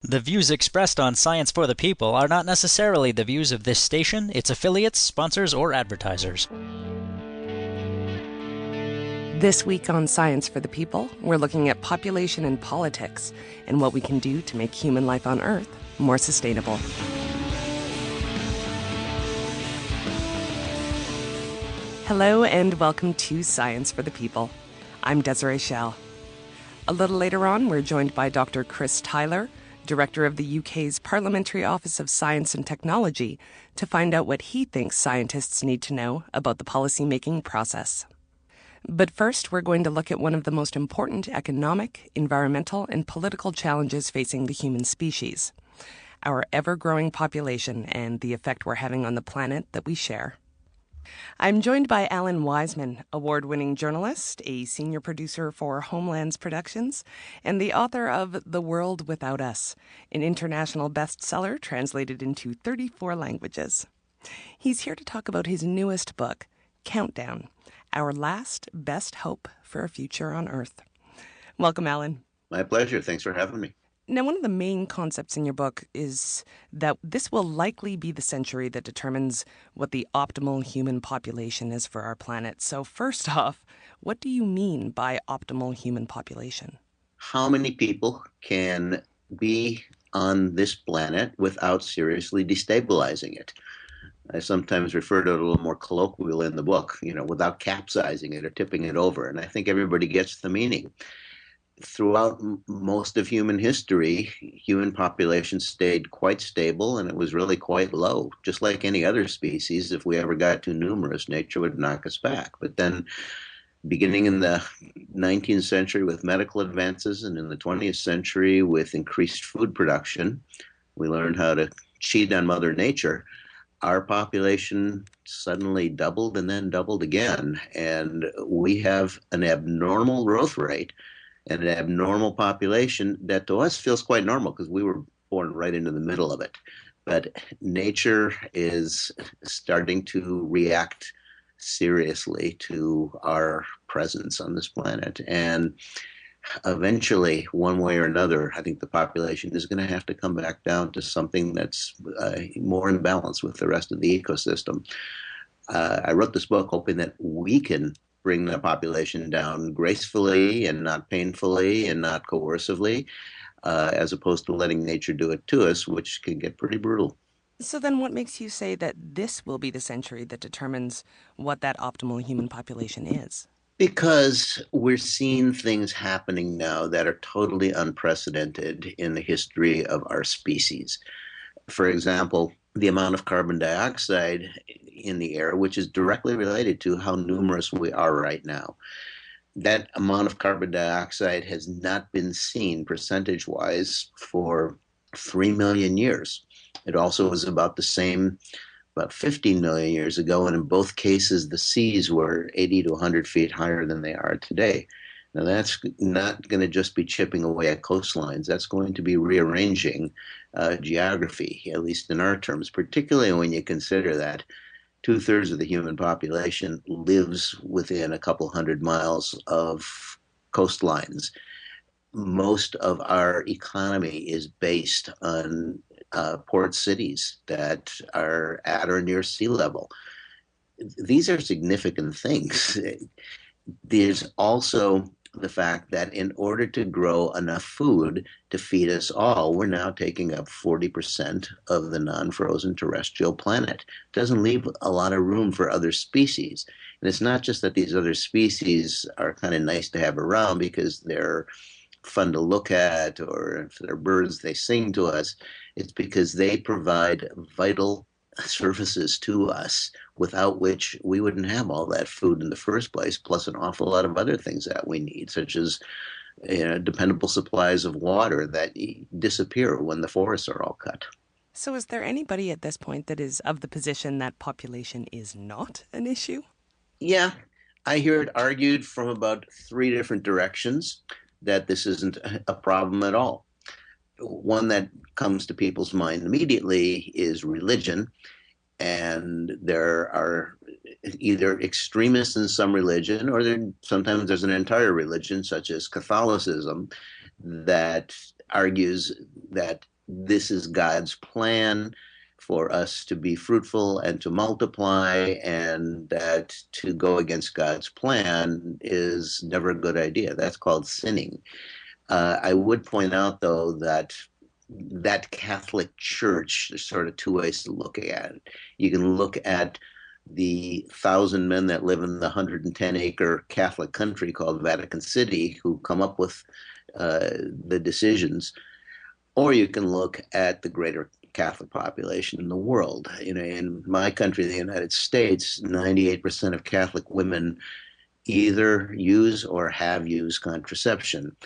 The views expressed on Science for the People are not necessarily the views of this station, its affiliates, sponsors, or advertisers. This week on Science for the People, we're looking at population and politics and what we can do to make human life on Earth more sustainable. Hello and welcome to Science for the People. I'm Desiree Schell. A little later on, we're joined by Dr. Chris Tyler, Director of the UK's Parliamentary Office of Science and Technology, to find out what he thinks scientists need to know about the policy-making process. But first, we're going to look at one of the most important economic, environmental, and political challenges facing the human species: our ever-growing population and the effect we're having on the planet that we share. I'm joined by Alan Weisman, award-winning journalist, a senior producer for Homeland's Productions, and the author of The World Without Us, an international bestseller translated into 34 languages. He's here to talk about his newest book, Countdown: Our Last Best Hope for a Future on Earth. Welcome, Alan. My pleasure. Thanks for having me. Now, one of the main concepts in your book is that this will likely be the century that determines what the optimal human population is for our planet. So first off, what do you mean by optimal human population? How many people can be on this planet without seriously destabilizing it? I sometimes refer to it a little more colloquial in the book, without capsizing it or tipping it over. And I think everybody gets the meaning. Throughout most of human history, human population stayed quite stable, and it was really quite low. Just like any other species, if we ever got too numerous, nature would knock us back. But then, beginning in the 19th century with medical advances, and in the 20th century with increased food production, we learned how to cheat on Mother Nature. Our population suddenly doubled and then doubled again, and we have an abnormal growth rate and an abnormal population that to us feels quite normal because we were born right into the middle of it. But nature is starting to react seriously to our presence on this planet. And eventually, one way or another, I think the population is going to have to come back down to something that's more in balance with the rest of the ecosystem. I wrote this book hoping that we can bring the population down gracefully and not painfully and not coercively, as opposed to letting nature do it to us, which can get pretty brutal. So then what makes you say that this will be the century that determines what that optimal human population is? Because we're seeing things happening now that are totally unprecedented in the history of our species. For example, the amount of carbon dioxide in the air, which is directly related to how numerous we are right now. That amount of carbon dioxide has not been seen percentage-wise for 3 million years. It also was about the same about 15 million years ago, and in both cases, the seas were 80 to 100 feet higher than they are today. Now, that's not going to just be chipping away at coastlines. That's going to be rearranging geography, at least in our terms, particularly when you consider that two-thirds of the human population lives within a couple hundred miles of coastlines. Most of our economy is based on port cities that are at or near sea level. These are significant things. There's also the fact that in order to grow enough food to feed us all, we're now taking up 40% of the non-frozen terrestrial planet. It doesn't leave a lot of room for other species. And it's not just that these other species are kind of nice to have around because they're fun to look at, or if they're birds, they sing to us. It's because they provide vital services to us, without which we wouldn't have all that food in the first place, plus an awful lot of other things that we need, such as dependable supplies of water that disappear when the forests are all cut. So is there anybody at this point that is of the position that population is not an issue? Yeah, I hear it argued from about 3 different directions that this isn't a problem at all. One that comes to people's mind immediately is religion, and there are either extremists in some religion, or sometimes there's an entire religion, such as Catholicism, that argues that this is God's plan for us to be fruitful and to multiply, and that to go against God's plan is never a good idea. That's called sinning. I would point out, though, that Catholic Church, there's sort of two ways to look at it. You can look at the 1,000 men that live in the 110-acre Catholic country called Vatican City who come up with the decisions, or you can look at the greater Catholic population in the world. In my country, the United States, 98% of Catholic women either use or have used contraception.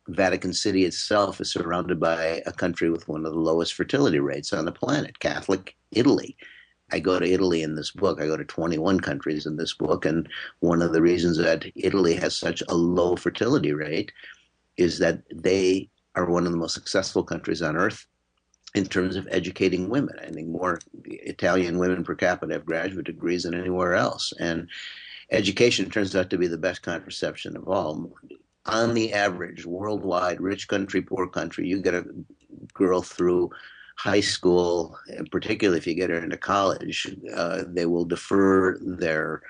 Vatican City itself is surrounded by a country with one of the lowest fertility rates on the planet, Catholic Italy. I go to Italy in this book. I go to 21 countries in this book. And one of the reasons that Italy has such a low fertility rate is that they are one of the most successful countries on earth in terms of educating women. I think more Italian women per capita have graduate degrees than anywhere else. And education turns out to be the best contraception of all. On the average, worldwide, rich country, poor country, you get a girl through high school, and particularly if you get her into college, they will defer their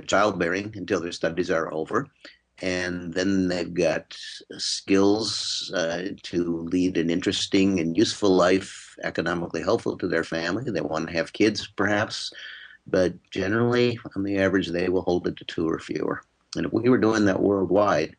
childbearing until their studies are over. And then they've got skills to lead an interesting and useful life, economically helpful to their family. They want to have kids, perhaps, but generally, on the average, they will hold it to two or fewer. And if we were doing that worldwide,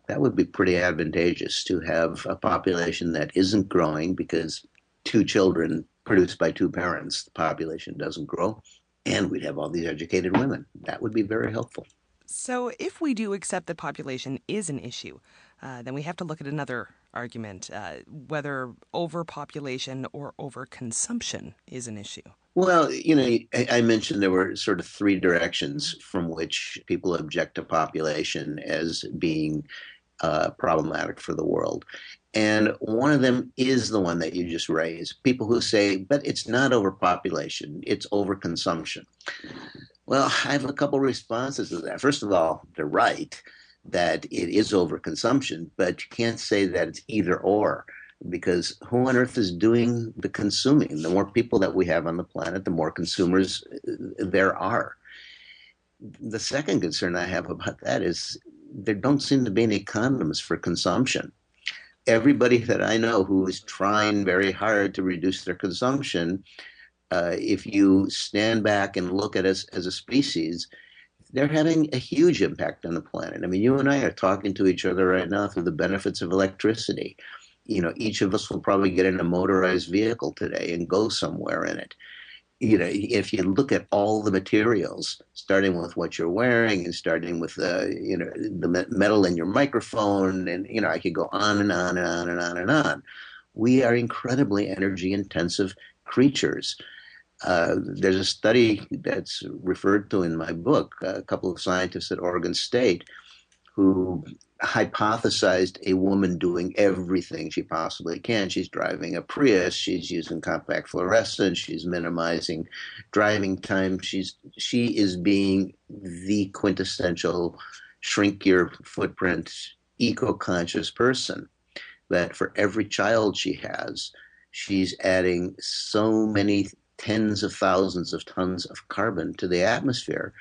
that would be pretty advantageous to have a population that isn't growing because two children produced by two parents, the population doesn't grow, and we'd have all these educated women. That would be very helpful. So, if we do accept that population is an issue, then we have to look at another argument whether overpopulation or overconsumption is an issue. Well, I mentioned there were sort of three directions from which people object to population as being problematic for the world. And one of them is the one that you just raised. People who say, but it's not overpopulation, it's overconsumption. Well, I have a couple responses to that. First of all, they're right that it is overconsumption, but you can't say that it's either or because who on earth is doing the consuming? The more people that we have on the planet, the more consumers there are. The second concern I have about that is there don't seem to be any condoms for consumption. Everybody that I know who is trying very hard to reduce their consumption, if you stand back and look at us as a species, they're having a huge impact on the planet. I mean, you and I are talking to each other right now through the benefits of electricity. Each of us will probably get in a motorized vehicle today and go somewhere in it. If you look at all the materials, starting with what you're wearing and starting with the metal in your microphone, and I could go on and on and on and on and on. We are incredibly energy intensive creatures. There's a study that's referred to in my book, a couple of scientists at Oregon State who hypothesized a woman doing everything she possibly can. She's driving a Prius, she's using compact fluorescence, she's minimizing driving time. She is being the quintessential shrink your footprint, eco-conscious person. That for every child she has, she's adding so many tens of thousands of tons of carbon to the atmosphere.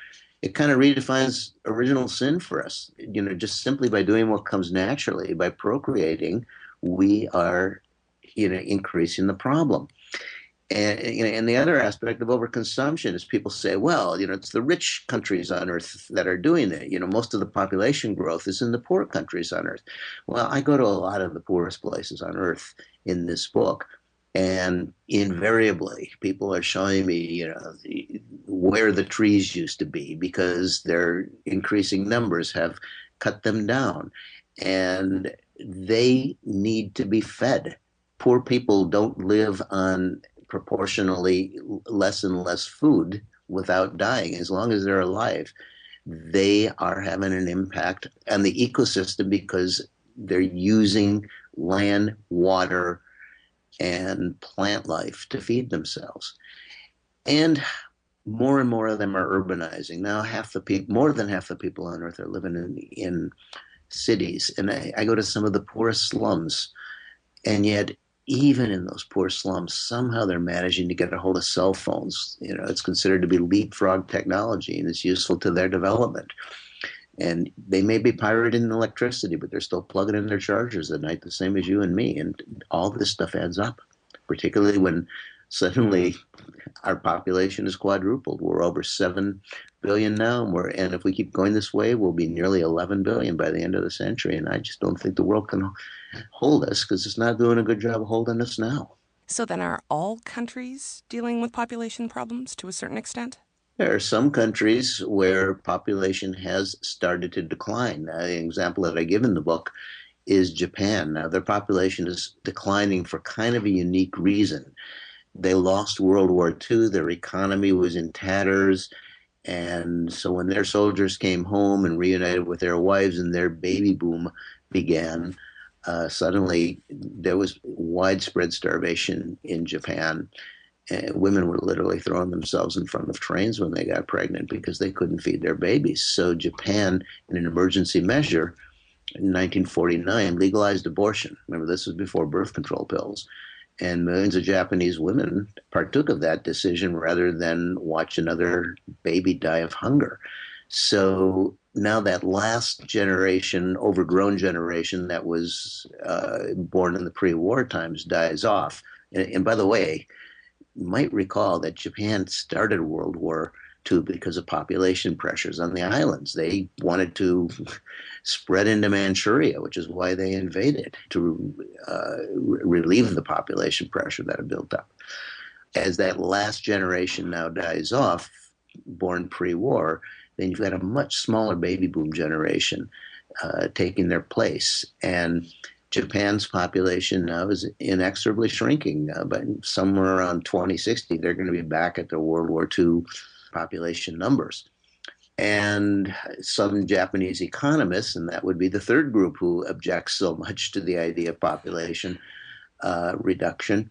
It kind of redefines original sin for us. Just simply by doing what comes naturally, by procreating, we are, increasing the problem. And the other aspect of overconsumption is people say, well, it's the rich countries on earth that are doing it. Most of the population growth is in the poor countries on earth. Well, I go to a lot of the poorest places on earth in this book. And invariably, people are showing me, where the trees used to be because their increasing numbers have cut them down. And they need to be fed. Poor people don't live on proportionally less and less food without dying. As long as they're alive, they are having an impact on the ecosystem because they're using land, water, and plant life to feed themselves. And more of them are urbanizing. Now more than half the people on earth are living in cities. And I go to some of the poorest slums, and yet even in those poor slums, somehow they're managing to get a hold of cell phones. It's considered to be leapfrog technology and it's useful to their development. And they may be pirating electricity, but they're still plugging in their chargers at night, the same as you and me. And all this stuff adds up, particularly when suddenly our population is quadrupled. We're over 7 billion now, and if we keep going this way, we'll be nearly 11 billion by the end of the century. And I just don't think the world can hold us because it's not doing a good job of holding us now. So then are all countries dealing with population problems to a certain extent? There are some countries where population has started to decline. The example that I give in the book is Japan. Now, their population is declining for kind of a unique reason. They lost World War II, their economy was in tatters. And so when their soldiers came home and reunited with their wives and their baby boom began, suddenly there was widespread starvation in Japan. Women were literally throwing themselves in front of trains when they got pregnant because they couldn't feed their babies. So Japan, in an emergency measure in 1949, legalized abortion. Remember, this was before birth control pills. And millions of Japanese women partook of that decision rather than watch another baby die of hunger. So now that last generation, overgrown generation that was born in the pre-war times dies off. And by the way, you might recall that Japan started World War II because of population pressures on the islands. They wanted to spread into Manchuria, which is why they invaded, to relieve the population pressure that had built up. As that last generation now dies off, born pre-war, then you've got a much smaller baby boom generation taking their place. And Japan's population now is inexorably shrinking. But somewhere around 2060, they're going to be back at the World War II population numbers. And some Japanese economists, and that would be the third group who objects so much to the idea of population reduction,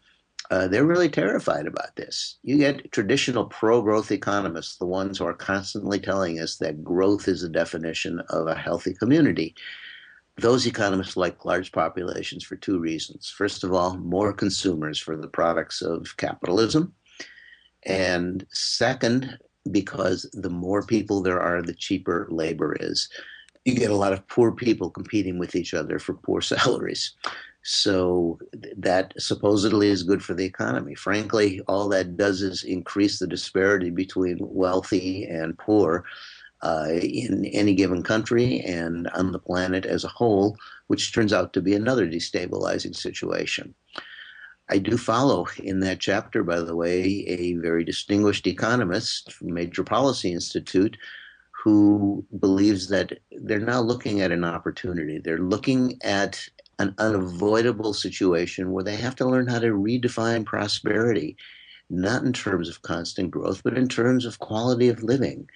they're really terrified about this. You get traditional pro-growth economists, the ones who are constantly telling us that growth is the definition of a healthy community. Those economists like large populations for two reasons. First of all, more consumers for the products of capitalism. And second, because the more people there are, the cheaper labor is. You get a lot of poor people competing with each other for poor salaries. So that supposedly is good for the economy. Frankly, all that does is increase the disparity between wealthy and poor in any given country and on the planet as a whole, which turns out to be another destabilizing situation. I do follow in that chapter, by the way, a very distinguished economist from Major Policy Institute who believes that they're now looking at an opportunity. They're looking at an unavoidable situation where they have to learn how to redefine prosperity, not in terms of constant growth, but in terms of quality of living.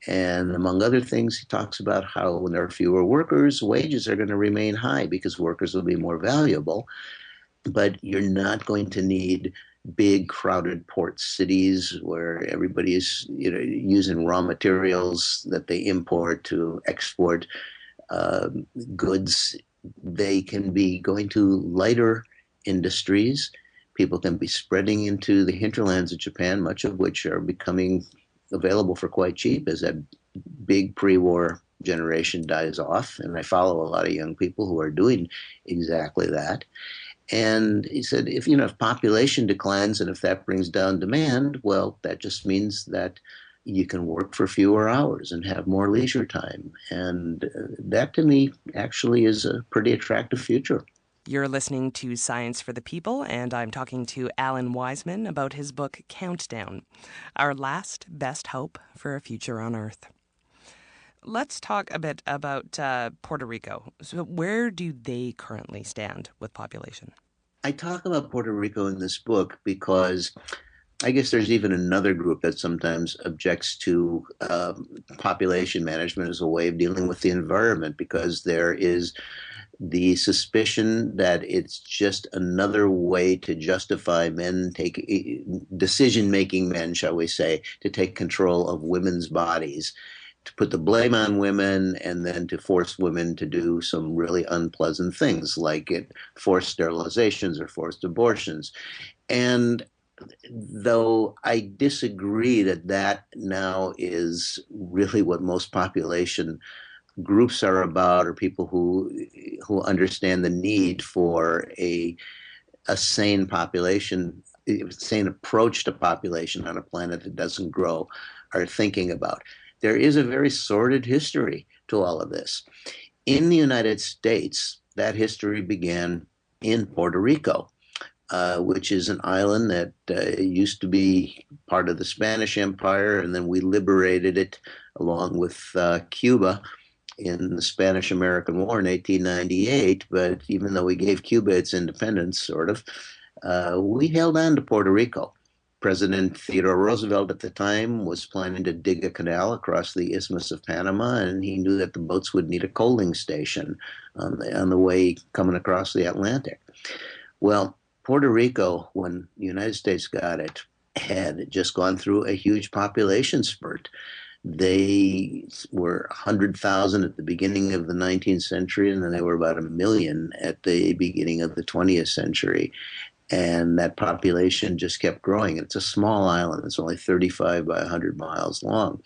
And among other things, he talks about how when there are fewer workers, wages are going to remain high because workers will be more valuable. But you're not going to need big crowded port cities where everybody is using raw materials that they import to export goods. They can be going to lighter industries. People can be spreading into the hinterlands of Japan, much of which are becoming available for quite cheap as that big pre-war generation dies off. And I follow a lot of young people who are doing exactly that. And he said, if population declines and if that brings down demand, well, that just means that you can work for fewer hours and have more leisure time. And that to me actually is a pretty attractive future. You're listening to Science for the People, and I'm talking to Alan Weisman about his book Countdown, Our Last Best Hope for a Future on Earth. Let's talk a bit about Puerto Rico. So where do they currently stand with population? I talk about Puerto Rico in this book because I guess there's even another group that sometimes objects to population management as a way of dealing with the environment, because there is the suspicion that it's just another way to justify decision-making men, shall we say, to take control of women's bodies. to put the blame on women and then to force women to do some really unpleasant things like forced sterilizations or forced abortions. And though I disagree that that now is really what most population groups are about, or people who understand the need for a sane population, sane approach to population on a planet that doesn't grow, are thinking about. There is a very sordid history to all of this. In the United States, that history began in Puerto Rico, which is an island that used to be part of the Spanish Empire, and then we liberated it along with Cuba in the Spanish-American War in 1898. But even though we gave Cuba its independence, sort of, we held on to Puerto Rico. President Theodore Roosevelt at the time was planning to dig a canal across the Isthmus of Panama, and he knew that the boats would need a coaling station on the way coming across the Atlantic. Well, Puerto Rico, when the United States got it, had just gone through a huge population spurt. They were 100,000 at the beginning of the 19th century, and then they were about 1 million at the beginning of the 20th century. And that population just kept growing. It's a small island. It's only 35 by 100 miles long.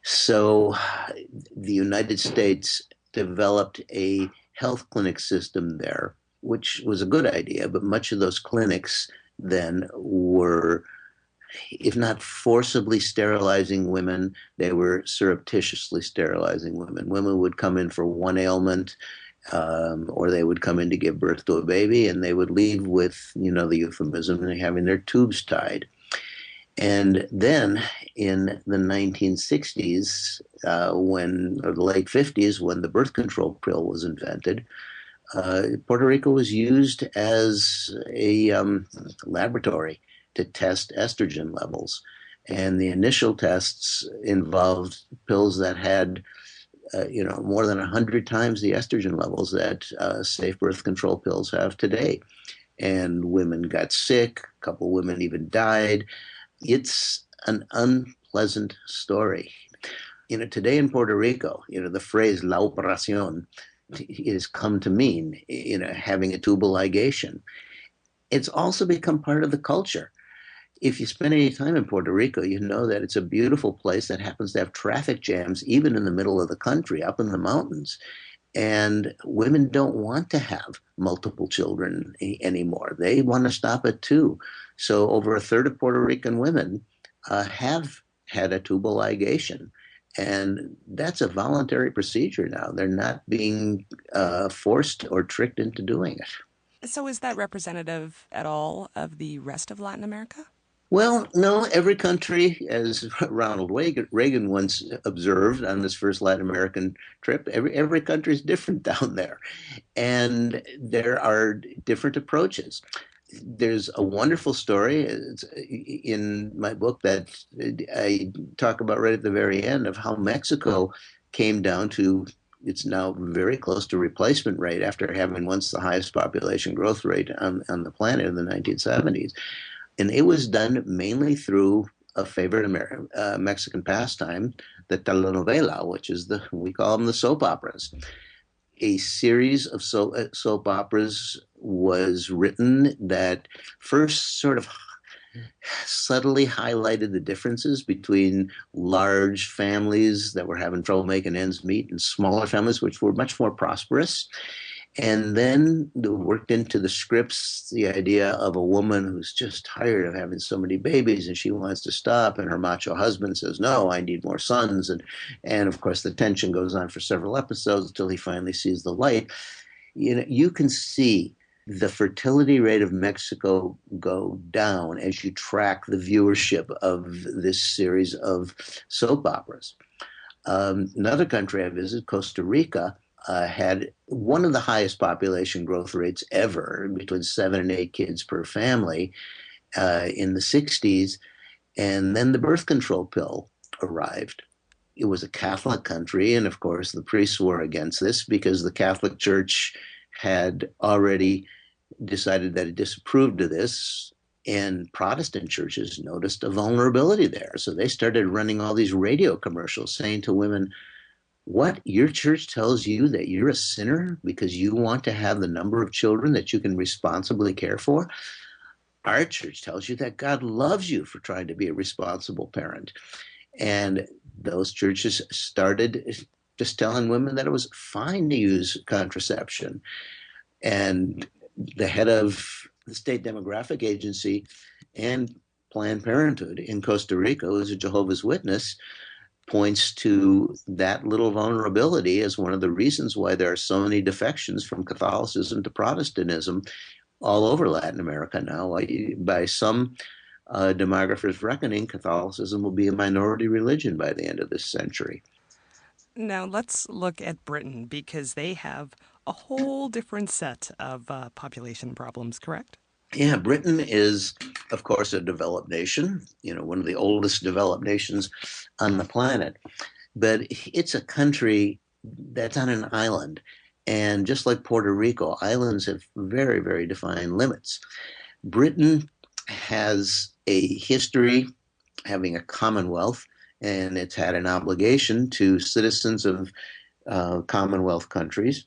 So the United States developed a health clinic system there, which was a good idea, but much of those clinics then were, if not forcibly sterilizing women, they were surreptitiously sterilizing women. Women would come in for one ailment, or they would come in to give birth to a baby, and they would leave with, the euphemism, having their tubes tied. And then in the 1960s, or the late 50s, when the birth control pill was invented, Puerto Rico was used as a laboratory to test estrogen levels. And the initial tests involved pills that had, more than 100 times the estrogen levels that safe birth control pills have today. And women got sick. A couple of women even died. It's an unpleasant story. Today in Puerto Rico, the phrase la operación has come to mean, having a tubal ligation. It's also become part of the culture. If you spend any time in Puerto Rico, you know that it's a beautiful place that happens to have traffic jams, even in the middle of the country, up in the mountains. And women don't want to have multiple children anymore. They want to stop at two. So over a third of Puerto Rican women have had a tubal ligation. And that's a voluntary procedure now. They're not being forced or tricked into doing it. So is that representative at all of the rest of Latin America? Well, no, every country, as Ronald Reagan once observed on his first Latin American trip, every country is different down there. And there are different approaches. There's a wonderful story in my book that I talk about right at the very end of how Mexico came down to, it's now very close to replacement rate after having once the highest population growth rate on the planet in the 1970s. And it was done mainly through a favorite Mexican pastime, the telenovela, which is we call them the soap operas. A series of soap operas was written that first sort of subtly highlighted the differences between large families that were having trouble making ends meet and smaller families, which were much more prosperous. And then worked into the scripts the idea of a woman who's just tired of having so many babies and she wants to stop. And her macho husband says, no, I need more sons. And of course, the tension goes on for several episodes until he finally sees the light. You can see the fertility rate of Mexico go down as you track the viewership of this series of soap operas. Another country I visited, Costa Rica, had one of the highest population growth rates ever, between 7 and 8 kids per family in the 60s. And then the birth control pill arrived. It was a Catholic country. And of course, the priests were against this because the Catholic Church had already decided that it disapproved of this. And Protestant churches noticed a vulnerability there. So they started running all these radio commercials saying to women, what, your church tells you that you're a sinner because you want to have the number of children that you can responsibly care for? Our church tells you that God loves you for trying to be a responsible parent. And those churches started just telling women that it was fine to use contraception. And the head of the state demographic agency and Planned Parenthood in Costa Rica, who's a Jehovah's Witness, points to that little vulnerability as one of the reasons why there are so many defections from Catholicism to Protestantism all over Latin America now. By some demographers' reckoning, Catholicism will be a minority religion by the end of this century. Now let's look at Britain, because they have a whole different set of population problems, correct? Yeah, Britain is, of course, a developed nation, one of the oldest developed nations on the planet. But it's a country that's on an island. And just like Puerto Rico, islands have very, very defined limits. Britain has a history having a commonwealth, and it's had an obligation to citizens of Commonwealth countries.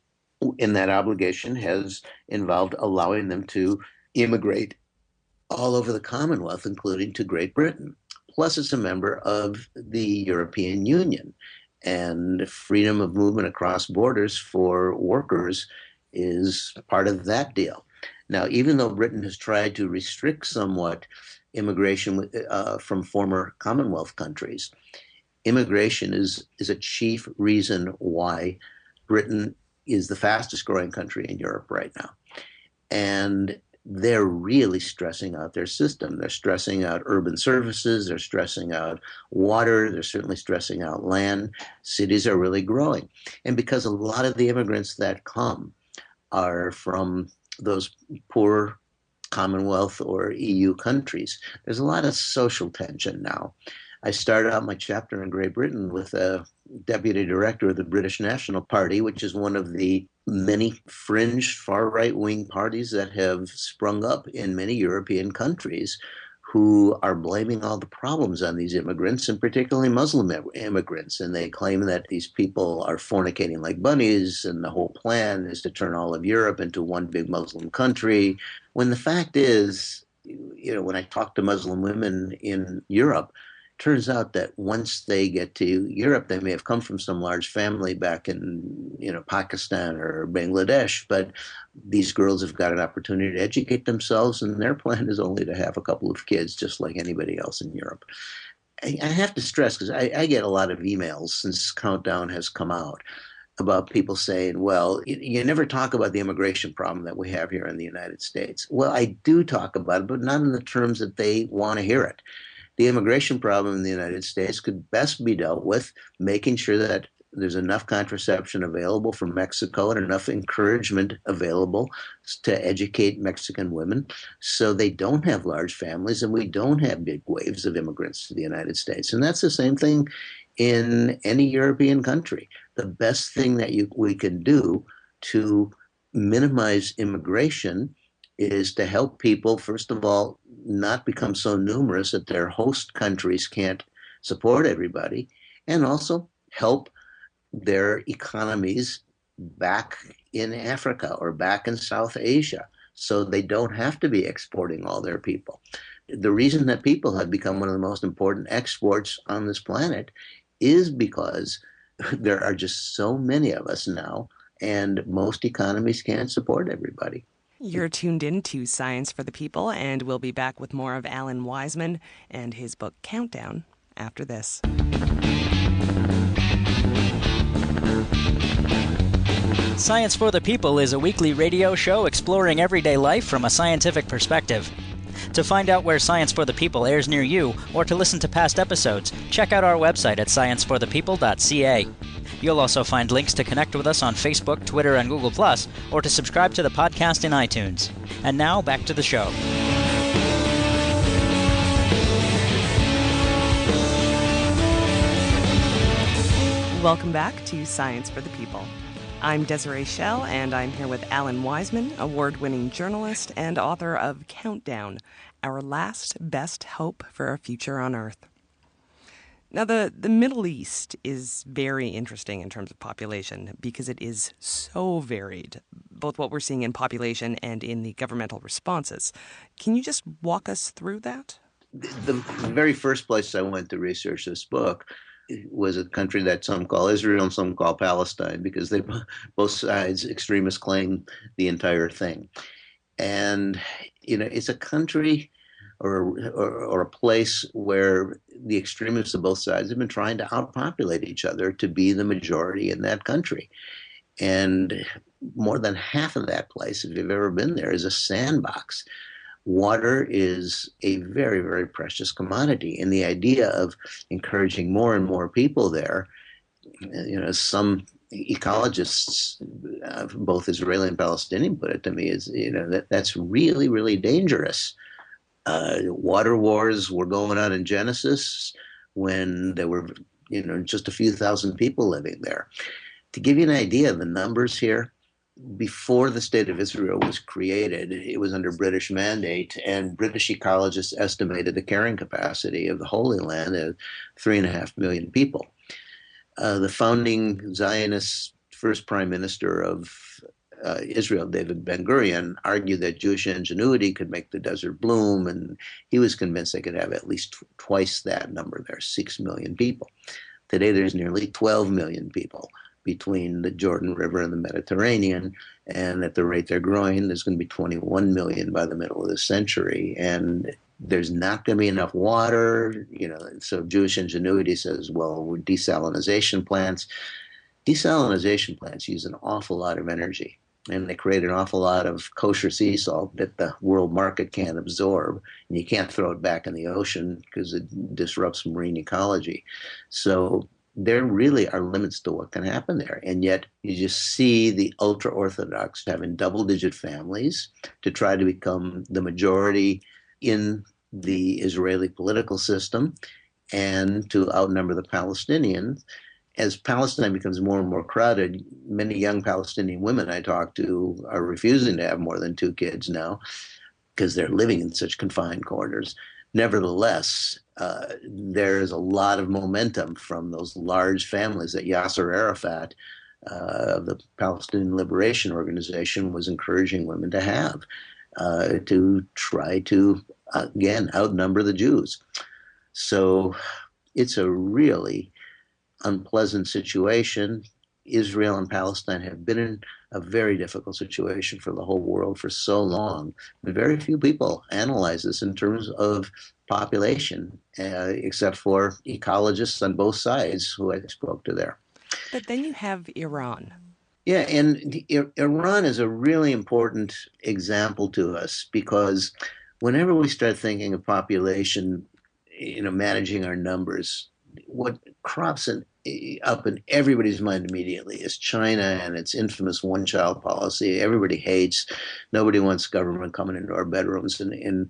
And that obligation has involved allowing them to immigrate all over the Commonwealth, including to Great Britain. Plus, it's a member of the European Union, and freedom of movement across borders for workers is part of that deal. Now, even though Britain has tried to restrict somewhat immigration from former Commonwealth countries, immigration is a chief reason why Britain is the fastest growing country in Europe right now. And they're really stressing out their system. They're stressing out urban services. They're stressing out water. They're certainly stressing out land. Cities are really growing. And because a lot of the immigrants that come are from those poor Commonwealth or EU countries, there's a lot of social tension now. I started out my chapter in Great Britain with a deputy director of the British National Party, which is one of the many fringe far right-wing parties that have sprung up in many European countries, who are blaming all the problems on these immigrants, and particularly Muslim immigrants. And they claim that these people are fornicating like bunnies, and the whole plan is to turn all of Europe into one big Muslim country. When the fact is, when I talk to Muslim women in Europe, turns out that once they get to Europe, they may have come from some large family back in, Pakistan or Bangladesh, but these girls have got an opportunity to educate themselves, and their plan is only to have a couple of kids, just like anybody else in Europe. I have to stress, because I get a lot of emails since Countdown has come out about people saying, well, you never talk about the immigration problem that we have here in the United States. Well, I do talk about it, but not in the terms that they want to hear it. The immigration problem in the United States could best be dealt with making sure that there's enough contraception available from Mexico and enough encouragement available to educate Mexican women so they don't have large families and we don't have big waves of immigrants to the United States. And that's the same thing in any European country. The best thing that we can do to minimize immigration is to help people, first of all, not become so numerous that their host countries can't support everybody, and also help their economies back in Africa or back in South Asia so they don't have to be exporting all their people. The reason that people have become one of the most important exports on this planet is because there are just so many of us now, and most economies can't support everybody. You're tuned in to Science for the People, and we'll be back with more of Alan Weisman and his book Countdown after this. Science for the People is a weekly radio show exploring everyday life from a scientific perspective. To find out where Science for the People airs near you, or to listen to past episodes, check out our website at scienceforthepeople.ca. You'll also find links to connect with us on Facebook, Twitter, and Google+, or to subscribe to the podcast in iTunes. And now, back to the show. Welcome back to Science for the People. I'm Desiree Schell, and I'm here with Alan Weisman, award-winning journalist and author of Countdown, Our Last Best Hope for a Future on Earth. Now, the Middle East is very interesting in terms of population because it is so varied, both what we're seeing in population and in the governmental responses. Can you just walk us through that? The very first place I went to research this book was a country that some call Israel and some call Palestine, because both sides, extremists, claim the entire thing. And, it's a country or a place where the extremists of both sides have been trying to outpopulate each other to be the majority in that country. And more than half of that place, if you've ever been there, is a sandbox. Water is a very, very precious commodity. And the idea of encouraging more and more people there, some ecologists, both Israeli and Palestinian, put it to me, is, that's really, really dangerous. Water wars were going on in Genesis when there were, just a few thousand people living there. To give you an idea of the numbers here, before the State of Israel was created, it was under British mandate, and British ecologists estimated the carrying capacity of the Holy Land at 3.5 million people. The founding Zionist first prime minister of Israel, David Ben-Gurion, argued that Jewish ingenuity could make the desert bloom, and he was convinced they could have at least twice that number there, 6 million people. Today, there's nearly 12 million people between the Jordan River and the Mediterranean, and at the rate they're growing, there's going to be 21 million by the middle of the century, and there's not going to be enough water. So Jewish ingenuity says, well, desalination plants use an awful lot of energy, and they create an awful lot of kosher sea salt that the world market can't absorb, and you can't throw it back in the ocean because it disrupts marine ecology. So there really are limits to what can happen there. And yet you just see the ultra-Orthodox having double-digit families to try to become the majority in the Israeli political system and to outnumber the Palestinians. As Palestine becomes more and more crowded, many young Palestinian women I talk to are refusing to have more than 2 kids now because they're living in such confined quarters. Nevertheless, there is a lot of momentum from those large families that Yasser Arafat of the Palestinian Liberation Organization was encouraging women to have to try to, again, outnumber the Jews. So it's a really unpleasant situation. Israel and Palestine have been in a very difficult situation for the whole world for so long. But very few people analyze this in terms of population, except for ecologists on both sides who I spoke to there. But then you have Iran. Yeah, and Iran is a really important example to us because whenever we start thinking of population, managing our numbers, what crops up in everybody's mind immediately is China and its infamous one-child policy. Everybody hates. Nobody wants government coming into our bedrooms and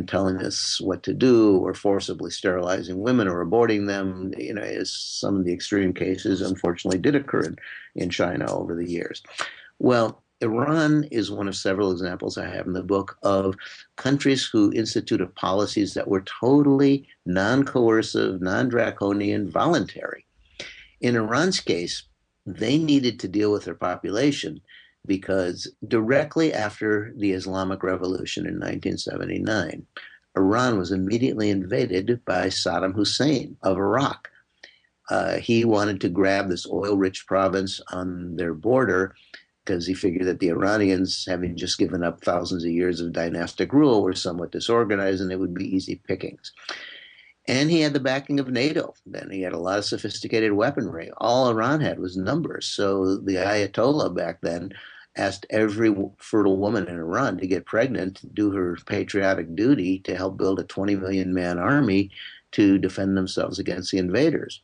telling us what to do, or forcibly sterilizing women or aborting them, as some of the extreme cases unfortunately did occur in China over the years. Well, Iran is one of several examples I have in the book of countries who instituted policies that were totally non-coercive, non-draconian, voluntary. In Iran's case, they needed to deal with their population because directly after the Islamic Revolution in 1979, Iran was immediately invaded by Saddam Hussein of Iraq. He wanted to grab this oil-rich province on their border because he figured that the Iranians, having just given up thousands of years of dynastic rule, were somewhat disorganized and it would be easy pickings. And he had the backing of NATO. Then he had a lot of sophisticated weaponry. All Iran had was numbers. So the Ayatollah back then asked every fertile woman in Iran to get pregnant, to do her patriotic duty to help build a 20 million man army to defend themselves against the invaders.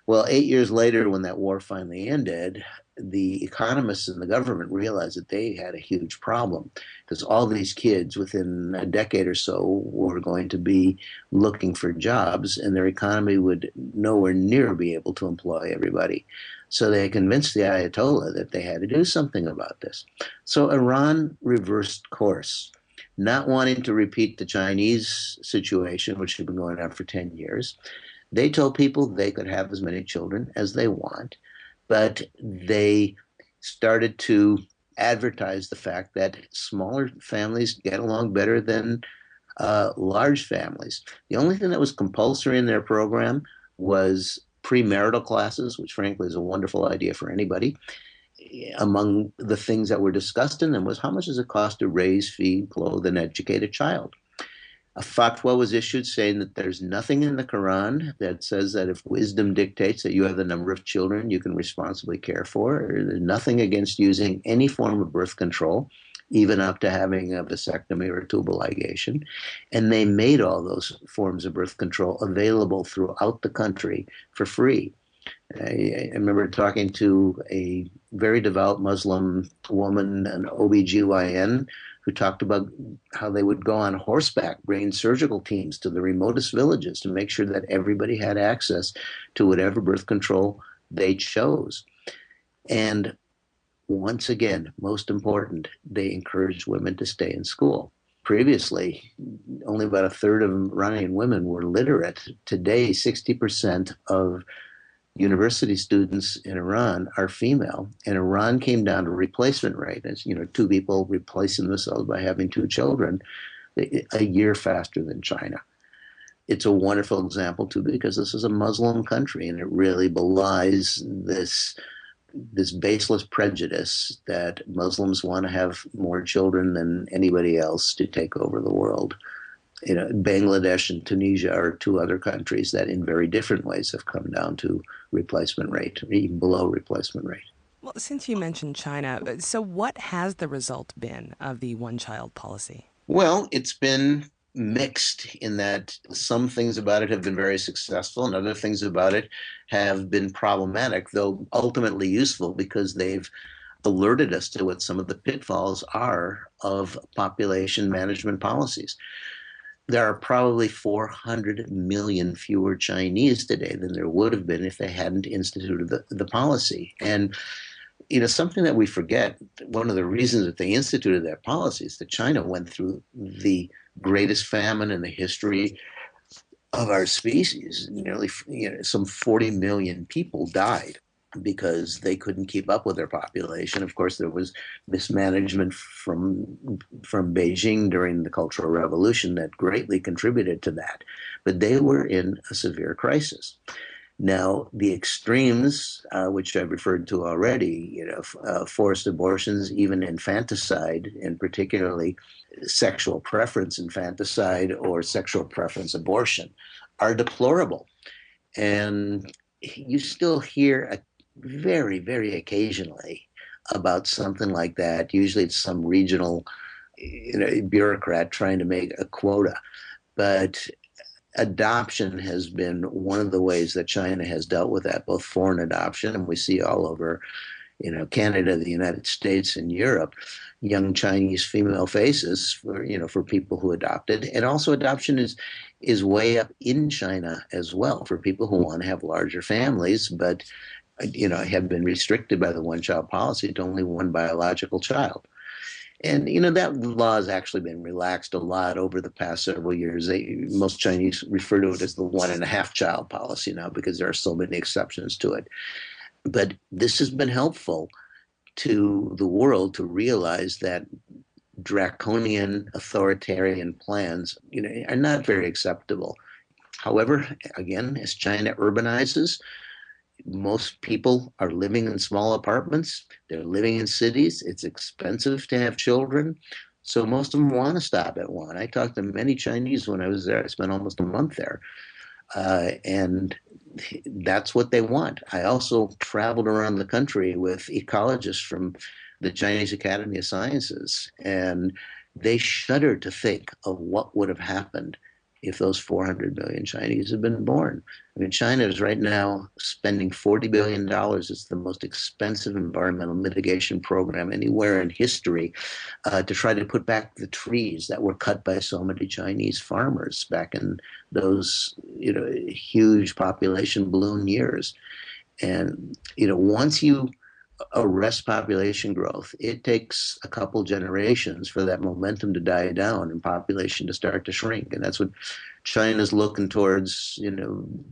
Well, 8 years later, when that war finally ended, the economists and the government realized that they had a huge problem because all these kids within a decade or so were going to be looking for jobs, and their economy would nowhere near be able to employ everybody. So they convinced the Ayatollah that they had to do something about this. So Iran reversed course, not wanting to repeat the Chinese situation, which had been going on for 10 years. They told people they could have as many children as they want, but they started to advertise the fact that smaller families get along better than large families. The only thing that was compulsory in their program was premarital classes, which frankly is a wonderful idea for anybody. Among the things that were discussed in them was how much does it cost to raise, feed, clothe, and educate a child? A fatwa was issued saying that there's nothing in the Quran that says that if wisdom dictates that you have the number of children you can responsibly care for. There's nothing against using any form of birth control, even up to having a vasectomy or a tubal ligation. And they made all those forms of birth control available throughout the country for free. I remember talking to a very devout Muslim woman, an OBGYN, who talked about how they would go on horseback, bringing surgical teams to the remotest villages to make sure that everybody had access to whatever birth control they chose. And once again, most important, they encouraged women to stay in school. Previously, only about a third of Iranian women were literate. Today, 60% of university students in Iran are female, and Iran came down to replacement rate. As you know, two people replacing themselves by having two children a year faster than China. It's a wonderful example too, because this is a Muslim country, and it really belies this baseless prejudice that Muslims want to have more children than anybody else to take over the world. You know, Bangladesh and Tunisia are two other countries that in very different ways have come down to replacement rate, or even below replacement rate. Well, since you mentioned China, so what has the result been of the one-child policy? Well, it's been mixed in that some things about it have been very successful and other things about it have been problematic, though ultimately useful because they've alerted us to what some of the pitfalls are of population management policies. There are probably 400 million fewer Chinese today than there would have been if they hadn't instituted the policy. And, you know, something that we forget, one of the reasons that they instituted that policy is that China went through the greatest famine in the history of our species. Nearly, some 40 million people died because they couldn't keep up with their population. Of course, there was mismanagement from Beijing during the Cultural Revolution that greatly contributed to that. But they were in a severe crisis. Now, the extremes, which I've referred to already, forced abortions, even infanticide, and particularly sexual preference infanticide or sexual preference abortion, are deplorable. And you still hear very, very occasionally about something like that. Usually it's some regional bureaucrat trying to make a quota. But adoption has been one of the ways that China has dealt with that, both foreign adoption, and we see all over, Canada, the United States, and Europe, young Chinese female faces for people who adopted. And also adoption is way up in China as well for people who want to have larger families, but have been restricted by the one-child policy to only one biological child. And, that law has actually been relaxed a lot over the past several years. Most Chinese refer to it as the 1.5 child policy now because there are so many exceptions to it. But this has been helpful to the world to realize that draconian authoritarian plans, are not very acceptable. However, again, as China urbanizes, most people are living in small apartments. They're living in cities. It's expensive to have children. So most of them want to stop at one. I talked to many Chinese when I was there. I spent almost a month there. And that's what they want. I also traveled around the country with ecologists from the Chinese Academy of Sciences, and they shudder to think of what would have happened if those 400 million Chinese had been born. I mean, China is right now spending $40 billion. It's the most expensive environmental mitigation program anywhere in history to try to put back the trees that were cut by so many Chinese farmers back in those, huge population balloon years. And, once you arrest population growth, it takes a couple generations for that momentum to die down and population to start to shrink. And that's what China's looking towards,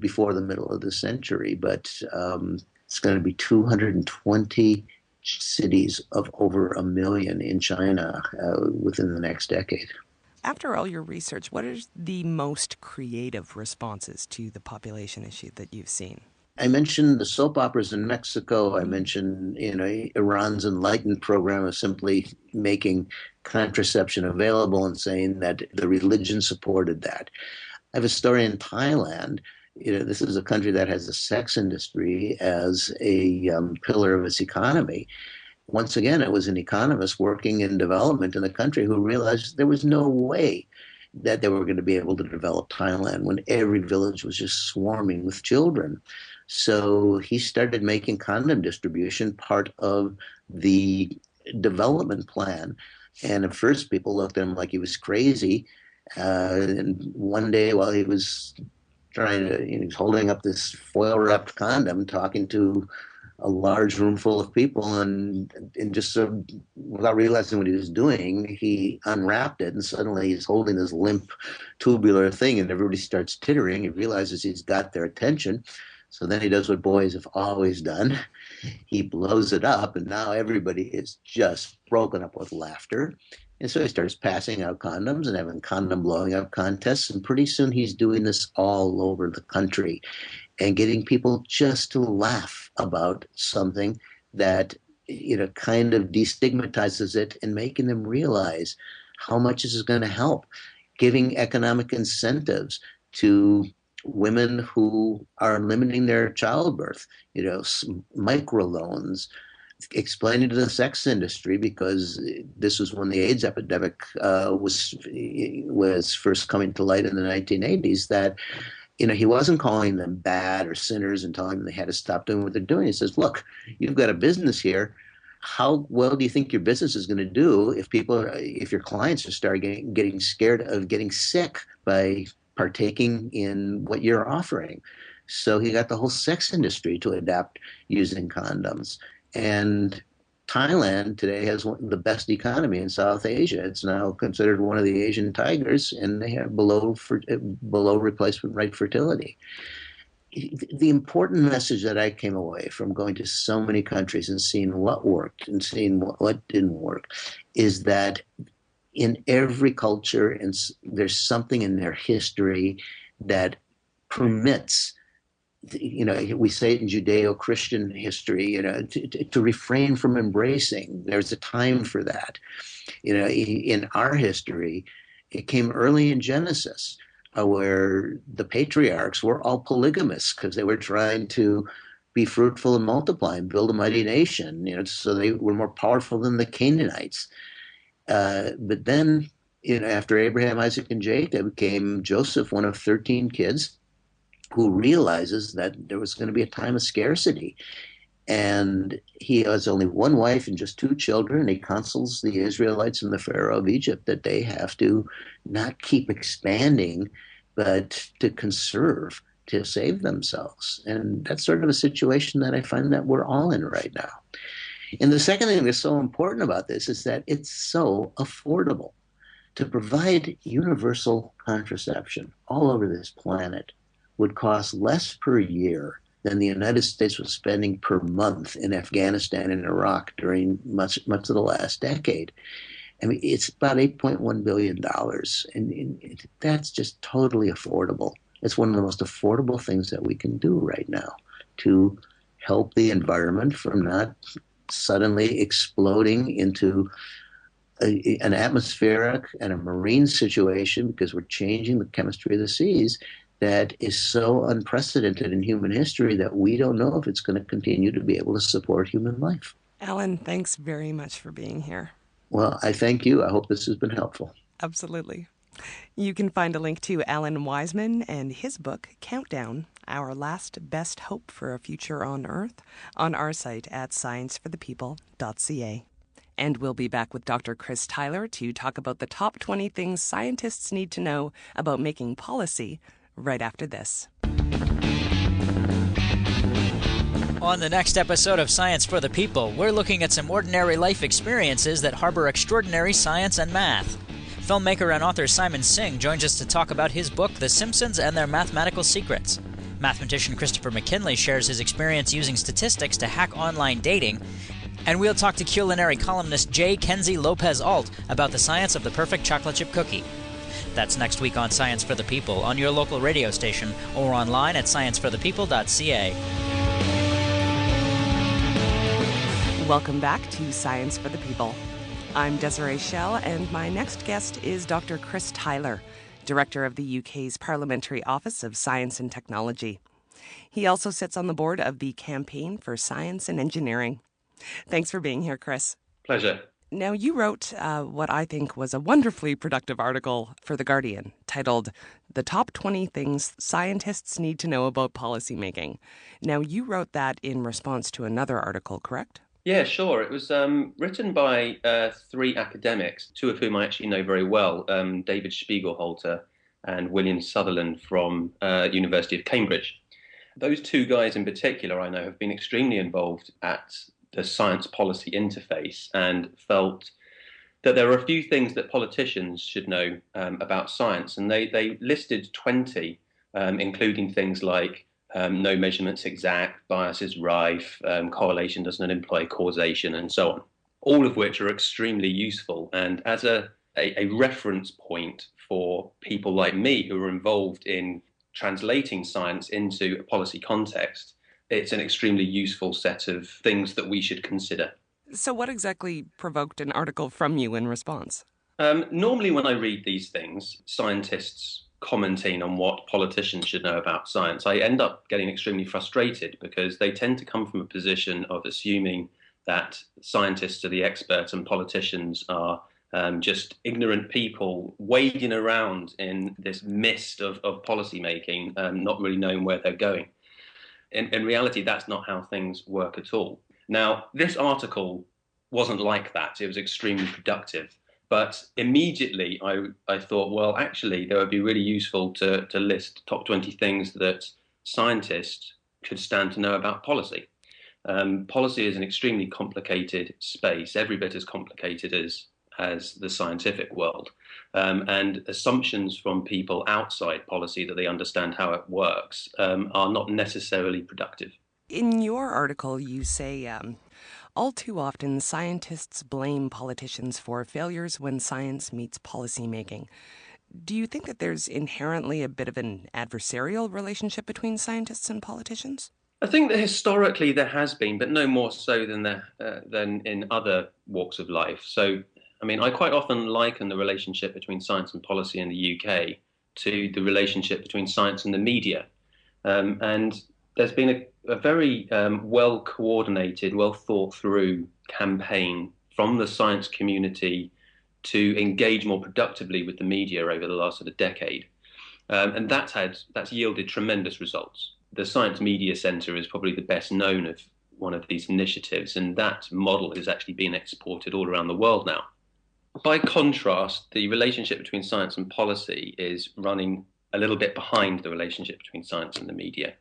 before the middle of the century. But it's going to be 220 cities of over 1 million in China within the next decade. After all your research, what are the most creative responses to the population issue that you've seen? I mentioned the soap operas in Mexico. I mentioned, Iran's enlightened program of simply making contraception available and saying that the religion supported that. I have a story in Thailand. This is a country that has a sex industry as a pillar of its economy. Once again, it was an economist working in development in the country who realized there was no way that they were going to be able to develop Thailand when every village was just swarming with children. So he started making condom distribution part of the development plan. And at first, people looked at him like he was crazy. And one day, while he was trying to, he was holding up this foil wrapped condom, talking to a large room full of people, and just sort of, without realizing what he was doing, he unwrapped it, and suddenly he's holding this limp tubular thing, and everybody starts tittering. He realizes he's got their attention. So then he does what boys have always done. He blows it up, and now everybody is just broken up with laughter. And so he starts passing out condoms and having condom blowing up contests. And pretty soon he's doing this all over the country and getting people just to laugh about something that, kind of destigmatizes it and making them realize how much this is going to help, giving economic incentives to women who are limiting their childbirth, microloans, explaining to the sex industry, because this was when the AIDS epidemic was first coming to light in the 1980s, that he wasn't calling them bad or sinners and telling them they had to stop doing what they're doing. He says, look, you've got a business here. How well do you think your business is going to do if your clients are getting scared of getting sick by partaking in what you're offering? So he got the whole sex industry to adapt using condoms. And Thailand today has the best economy in South Asia. It's now considered one of the Asian tigers, and they have below replacement rate fertility. The important message that I came away from going to so many countries and seeing what worked and seeing what didn't work is that in every culture, and there's something in their history that permits, we say it in Judeo-Christian history, to refrain from embracing. There's a time for that. In our history, it came early in Genesis, where the patriarchs were all polygamous because they were trying to be fruitful and multiply and build a mighty nation, so they were more powerful than the Canaanites. But then, after Abraham, Isaac, and Jacob came Joseph, one of 13 kids, who realizes that there was going to be a time of scarcity. And he has only one wife and just 2 children. He counsels the Israelites and the Pharaoh of Egypt that they have to not keep expanding, but to conserve, to save themselves. And that's sort of a situation that I find that we're all in right now. And the second thing that's so important about this is that it's so affordable. To provide universal contraception all over this planet would cost less per year than the United States was spending per month in Afghanistan and Iraq during much of the last decade. I mean, it's about $8.1 billion, and that's just totally affordable. It's one of the most affordable things that we can do right now to help the environment from not suddenly exploding into an atmospheric and a marine situation, because we're changing the chemistry of the seas, that is so unprecedented in human history that we don't know if it's going to continue to be able to support human life. Alan, thanks very much for being here. Well, I thank you. I hope this has been helpful. Absolutely. You can find a link to Alan Weisman and his book, Countdown, Our Last Best Hope for a Future on Earth, on our site at scienceforthepeople.ca. And we'll be back with Dr. Chris Tyler to talk about the top 20 things scientists need to know about making policy right after this. On the next episode of Science for the People, we're looking at some ordinary life experiences that harbor extraordinary science and math. Filmmaker and author Simon Singh joins us to talk about his book, The Simpsons and Their Mathematical Secrets. Mathematician Christopher McKinley shares his experience using statistics to hack online dating. And we'll talk to culinary columnist J. Kenzie Lopez-Alt about the science of the perfect chocolate chip cookie. That's next week on Science for the People, on your local radio station, or online at scienceforthepeople.ca. Welcome back to Science for the People. I'm Desiree Schell, and my next guest is Dr. Chris Tyler, Director of the UK's Parliamentary Office of Science and Technology. He also sits on the board of the Campaign for Science and Engineering. Thanks for being here, Chris. Pleasure. Now, you wrote what I think was a wonderfully productive article for The Guardian titled The Top 20 Things Scientists Need to Know About Policymaking. Now, you wrote that in response to another article, correct? Yeah, sure. It was written by three academics, two of whom I actually know very well, David Spiegelhalter and William Sutherland from University of Cambridge. Those two guys in particular I know have been extremely involved at the science policy interface and felt that there are a few things that politicians should know about science. And they listed 20, including things like no measurement's exact, bias is rife, correlation doesn't imply causation, and so on, all of which are extremely useful. And as a reference point for people like me who are involved in translating science into a policy context, it's an extremely useful set of things that we should consider. So what exactly provoked an article from you in response? Normally when I read these things, scientists commenting on what politicians should know about science, I end up getting extremely frustrated because they tend to come from a position of assuming that scientists are the experts and politicians are just ignorant people wading around in this mist of policy making, not really knowing where they're going. In reality, that's not how things work at all. Now, this article wasn't like that. It was extremely productive. But immediately I thought, well, actually, that would be really useful to list top 20 things that scientists should stand to know about policy. Policy is an extremely complicated space, every bit as complicated as the scientific world. And assumptions from people outside policy that they understand how it works are not necessarily productive. In your article, you say, all too often, scientists blame politicians for failures when science meets policymaking. Do you think that there's inherently a bit of an adversarial relationship between scientists and politicians? I think that historically there has been, but no more so than in other walks of life. So, I mean, I quite often liken the relationship between science and policy in the UK to the relationship between science and the media. And there's been a very well-coordinated, well-thought-through campaign from the science community to engage more productively with the media over the last sort of decade. And that's yielded tremendous results. The Science Media Centre is probably the best known of one of these initiatives, and that model is actually being exported all around the world now. By contrast, the relationship between science and policy is running a little bit behind the relationship between science and the media.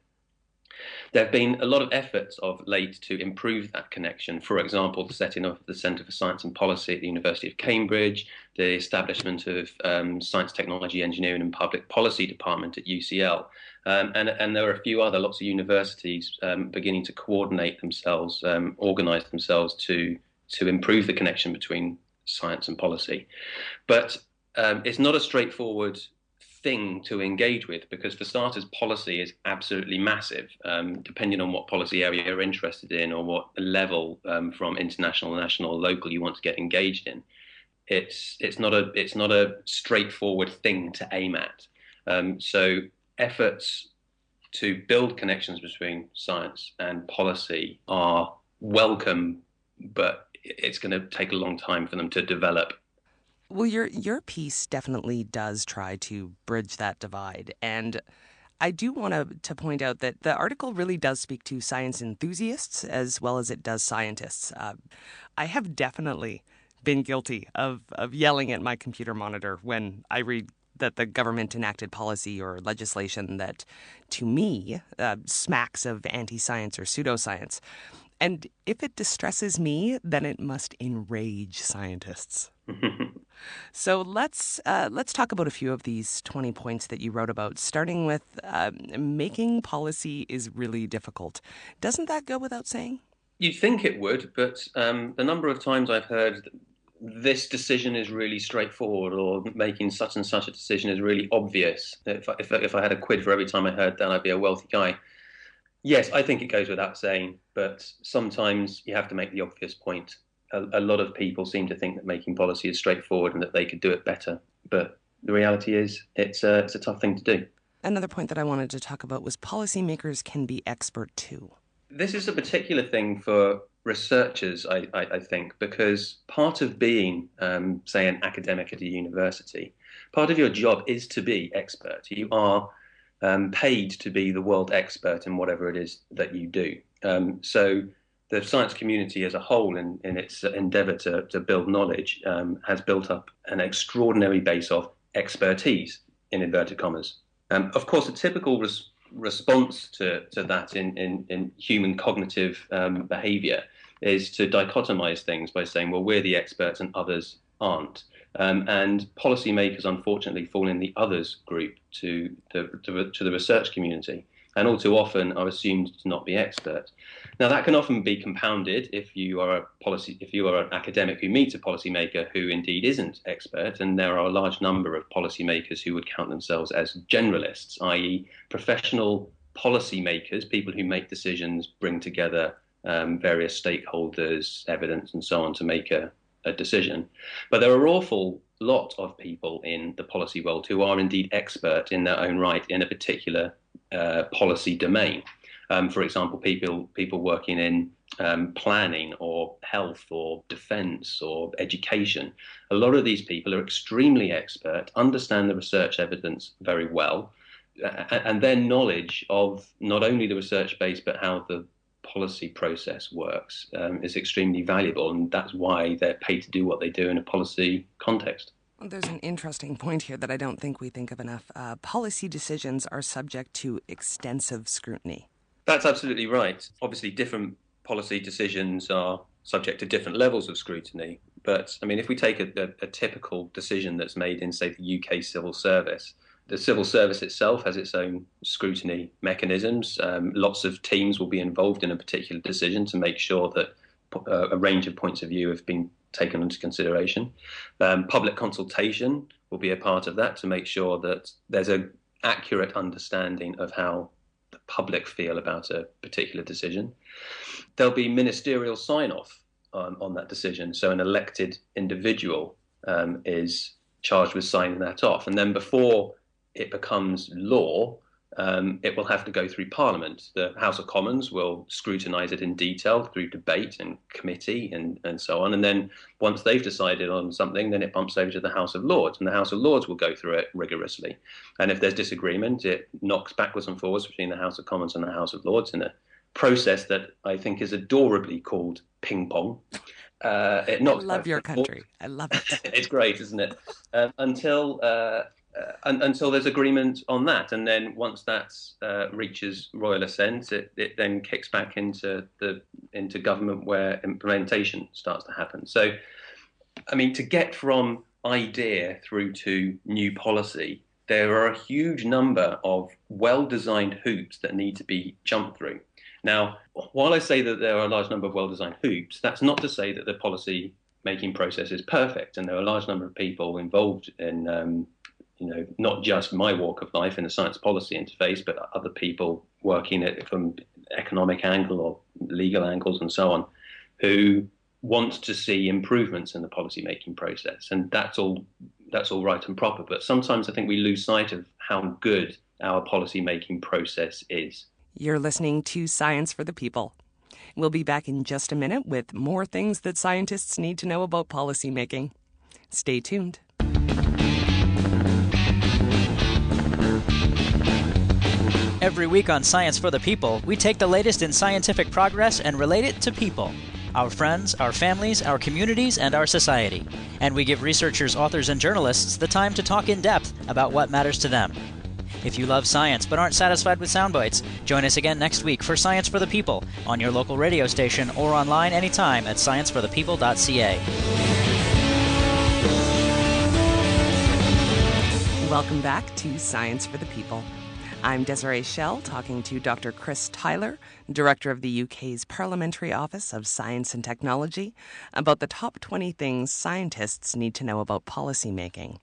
There have been a lot of efforts of late to improve that connection. For example, the setting up of the Centre for Science and Policy at the University of Cambridge, the establishment of Science, Technology, Engineering and Public Policy Department at UCL. And there are a few other, lots of universities beginning to coordinate themselves, organise themselves to improve the connection between science and policy. But it's not a straightforward thing to engage with because, for starters, policy is absolutely massive, depending on what policy area you're interested in or what level from international, national, local you want to get engaged in. It's not a straightforward thing to aim at. So efforts to build connections between science and policy are welcome, but it's going to take a long time for them to develop. Well, your piece definitely does try to bridge that divide. And I do want to point out that the article really does speak to science enthusiasts as well as it does scientists. I have definitely been guilty of yelling at my computer monitor when I read that the government enacted policy or legislation that, to me, smacks of anti-science or pseudoscience. And if it distresses me, then it must enrage scientists. So let's talk about a few of these 20 points that you wrote about, starting with making policy is really difficult. Doesn't that go without saying? You'd think it would, but the number of times I've heard this decision is really straightforward, or making such and such a decision is really obvious. If I had a quid for every time I heard that, I'd be a wealthy guy. Yes, I think it goes without saying, but sometimes you have to make the obvious point. A lot of people seem to think that making policy is straightforward and that they could do it better. But the reality is it's a tough thing to do. Another point that I wanted to talk about was policymakers can be expert too. This is a particular thing for researchers, I think, because part of being, say, an academic at a university, part of your job is to be expert. You are paid to be the world expert in whatever it is that you do. So the science community as a whole, in its endeavour to build knowledge, has built up an extraordinary base of expertise, in inverted commas. Of course, a typical response to that in human cognitive behaviour is to dichotomise things by saying, well, we're the experts and others aren't. And policymakers, unfortunately, fall in the others group to the research community, and all too often are assumed to not be expert. Now, that can often be compounded if you are an academic who meets a policymaker who indeed isn't expert, and there are a large number of policymakers who would count themselves as generalists, i.e. professional policymakers, people who make decisions, bring together various stakeholders, evidence, and so on to make a decision. But there are an awful lot of people in the policy world who are indeed expert in their own right in a particular policy domain. For example, people working in planning or health or defence or education. A lot of these people are extremely expert, understand the research evidence very well, and their knowledge of not only the research base but how the policy process works is extremely valuable, and that's why they're paid to do what they do in a policy context. There's an interesting point here that I don't think we think of enough. Policy decisions are subject to extensive scrutiny. That's absolutely right. Obviously, different policy decisions are subject to different levels of scrutiny. But, I mean, if we take a typical decision that's made in, say, the UK civil service, the civil service itself has its own scrutiny mechanisms. Lots of teams will be involved in a particular decision to make sure that a range of points of view have been taken into consideration. Public consultation will be a part of that to make sure that there's an accurate understanding of how the public feel about a particular decision. There'll be ministerial sign-off on that decision. So an elected individual is charged with signing that off. And then before it becomes law, it will have to go through Parliament. The House of Commons will scrutinise it in detail through debate and committee and so on. And then once they've decided on something, then it bumps over to the House of Lords, and the House of Lords will go through it rigorously. And if there's disagreement, it knocks backwards and forwards between the House of Commons and the House of Lords in a process that I think is adorably called ping pong. I love your country. I love it. It's great, isn't it? Until there's agreement on that, and then once that reaches royal assent, it then kicks back into government, where implementation starts to happen. So, I mean, to get from idea through to new policy, there are a huge number of well-designed hoops that need to be jumped through. Now, while I say that there are a large number of well-designed hoops, that's not to say that the policy making process is perfect, and there are a large number of people involved in not just my walk of life in the science policy interface, but other people working it from economic angle or legal angles and so on, who want to see improvements in the policy making process. And that's all right and proper. But sometimes I think we lose sight of how good our policy making process is. You're listening to Science for the People. We'll be back in just a minute with more things that scientists need to know about policy making. Stay tuned. Every week on Science for the People, we take the latest in scientific progress and relate it to people. Our friends, our families, our communities, and our society. And we give researchers, authors, and journalists the time to talk in depth about what matters to them. If you love science but aren't satisfied with sound bites, join us again next week for Science for the People on your local radio station or online anytime at scienceforthepeople.ca. Welcome back to Science for the People. I'm Desiree Schell, talking to Dr. Chris Tyler, Director of the UK's Parliamentary Office of Science and Technology, about the top 20 things scientists need to know about policy making.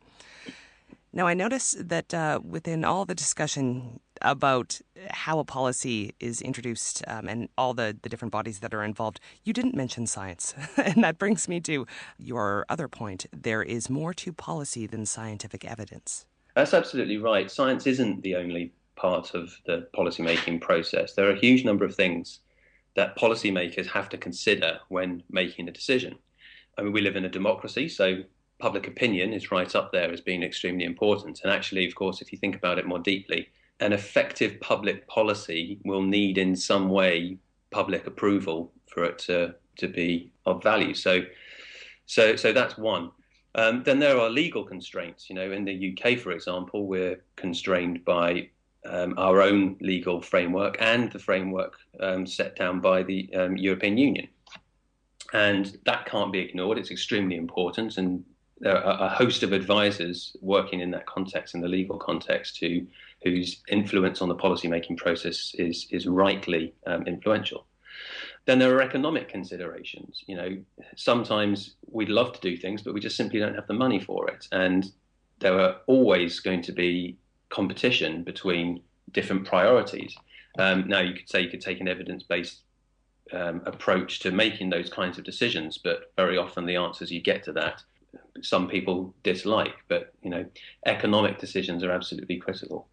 Now, I notice that within all the discussion about how a policy is introduced and all the different bodies that are involved, you didn't mention science. And that brings me to your other point. There is more to policy than scientific evidence. That's absolutely right. Science isn't the only part of the policymaking process. There are a huge number of things that policymakers have to consider when making a decision. I mean, we live in a democracy, so public opinion is right up there as being extremely important. And actually, of course, if you think about it more deeply, an effective public policy will need in some way public approval for it to be of value. So that's one. Then there are legal constraints. You know, in the UK, for example, we're constrained by our own legal framework and the framework set down by the European Union. And that can't be ignored. It's extremely important. And there are a host of advisors working in that context, in the legal context, whose influence on the policymaking process is rightly influential. Then there are economic considerations. You know, sometimes we'd love to do things, but we just simply don't have the money for it. And there are always going to be competition between different priorities. Now, you could say you could take an evidence-based approach to making those kinds of decisions, but very often the answers you get to that, some people dislike. But, you know, economic decisions are absolutely critical.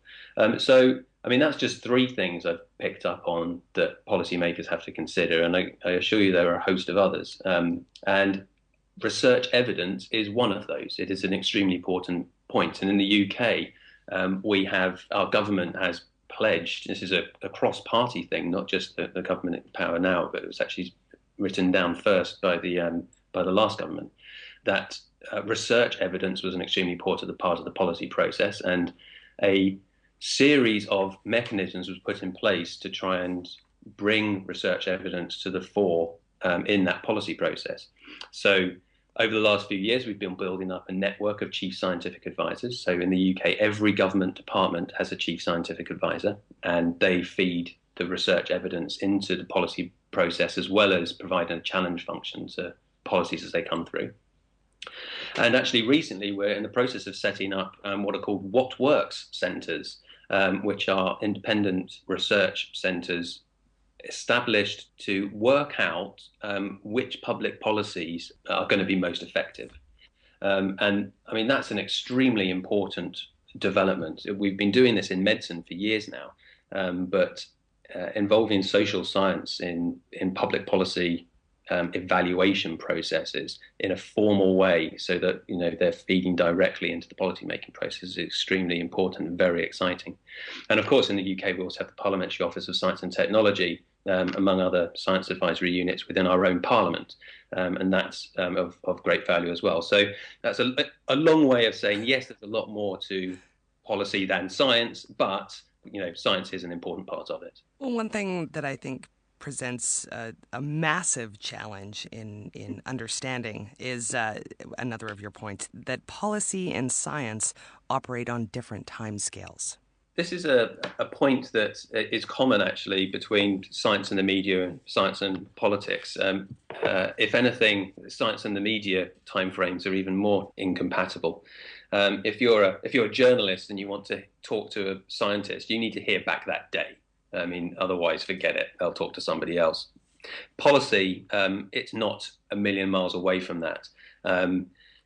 So, I mean, that's just three things I've picked up on that policymakers have to consider, and I assure you there are a host of others. And research evidence is one of those. It is an extremely important point. And in the UK, our government has pledged, this is a cross-party thing, not just the government in power now, but it was actually written down first by the last government, that research evidence was an extremely important part of the policy process, and a series of mechanisms was put in place to try and bring research evidence to the fore in that policy process. So over the last few years, we've been building up a network of chief scientific advisors. So in the UK, every government department has a chief scientific advisor, and they feed the research evidence into the policy process, as well as providing a challenge function to policies as they come through. And actually, recently, we're in the process of setting up what are called What Works centres, which are independent research centres established to work out which public policies are going to be most effective. And I mean, that's an extremely important development. We've been doing this in medicine for years now, but involving social science in public policy evaluation processes in a formal way, so that, you know, they're feeding directly into the policy-making process, is extremely important and very exciting. And of course, in the UK, we also have the Parliamentary Office of Science and Technology, among other science advisory units within our own Parliament, and that's of great value as well. So that's a long way of saying, yes, there's a lot more to policy than science, but, you know, science is an important part of it. Well, one thing that I think presents a massive challenge in understanding is another of your points, that policy and science operate on different timescales. This is a point that is common, actually, between science and the media and science and politics. If anything, science and the media timeframes are even more incompatible. If you're a journalist and you want to talk to a scientist, you need to hear back that day. I mean, otherwise, forget it. They'll talk to somebody else. Policy, it's not a million miles away from that. The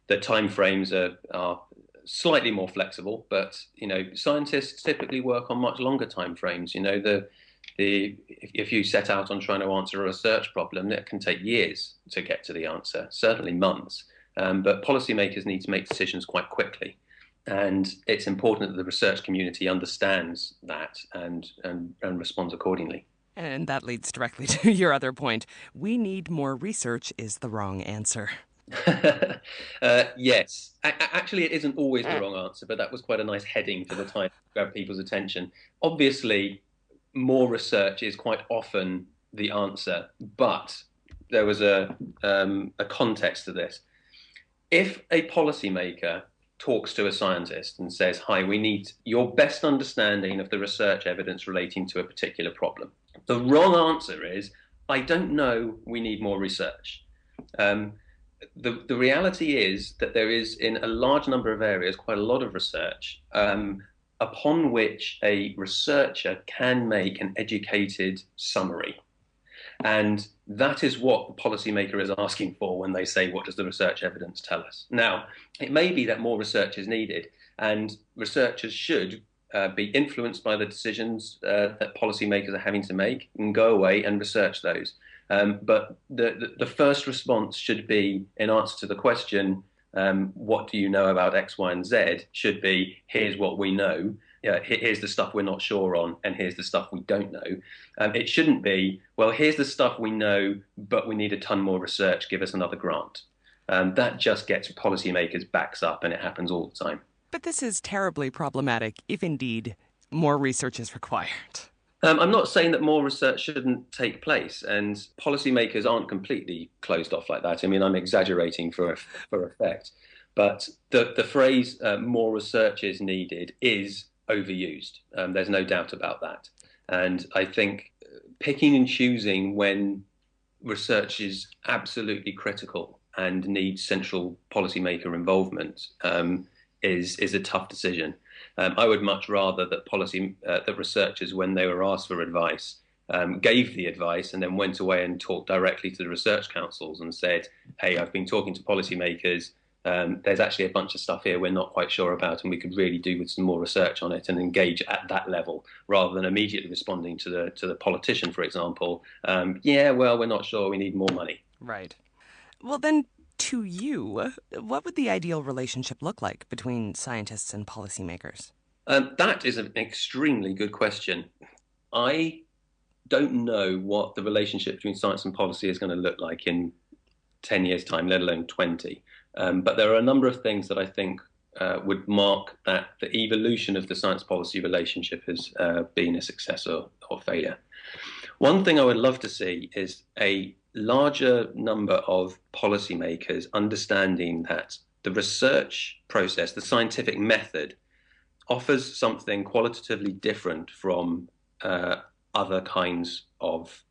timeframes are slightly more flexible, but, you know, scientists typically work on much longer timeframes. You know, if you set out on trying to answer a research problem, it can take years to get to the answer, certainly months. But policymakers need to make decisions quite quickly. And it's important that the research community understands that and responds accordingly. And that leads directly to your other point. We need more research is the wrong answer. Yes. Actually, it isn't always the wrong answer, but that was quite a nice heading for the time to grab people's attention. Obviously, more research is quite often the answer, but there was a context to this. If a policymaker talks to a scientist and says, hi, we need your best understanding of the research evidence relating to a particular problem, the wrong answer is, I don't know, we need more research. The reality is that there is, in a large number of areas, quite a lot of research upon which a researcher can make an educated summary. And that is what the policymaker is asking for when they say, what does the research evidence tell us? Now, it may be that more research is needed, and researchers should be influenced by the decisions that policymakers are having to make and go away and research those. But the first response should be, in answer to the question, what do you know about X, Y, and Z, should be, here's what we know. Here's the stuff we're not sure on, and here's the stuff we don't know. It shouldn't be, well, here's the stuff we know, but we need a ton more research, give us another grant. That just gets policymakers' backs up, and it happens all the time. But this is terribly problematic if indeed more research is required. I'm not saying that more research shouldn't take place, and policymakers aren't completely closed off like that. I mean, I'm exaggerating for effect, but the phrase more research is needed is overused. There's no doubt about that. And I think picking and choosing when research is absolutely critical and needs central policymaker involvement is a tough decision. I would much rather that researchers, when they were asked for advice, gave the advice and then went away and talked directly to the research councils and said, hey, I've been talking to policymakers. There's actually a bunch of stuff here we're not quite sure about, and we could really do with some more research on it, and engage at that level rather than immediately responding to the politician, for example. Yeah, well, we're not sure, we need more money. Right. Well, then, to you, what would the ideal relationship look like between scientists and policymakers? That is an extremely good question. I don't know what the relationship between science and policy is going to look like in 10 years' time, let alone 20. But there are a number of things that I think would mark that the evolution of the science-policy relationship has been a success or failure. One thing I would love to see is a larger number of policymakers understanding that the research process, the scientific method, offers something qualitatively different from other kinds of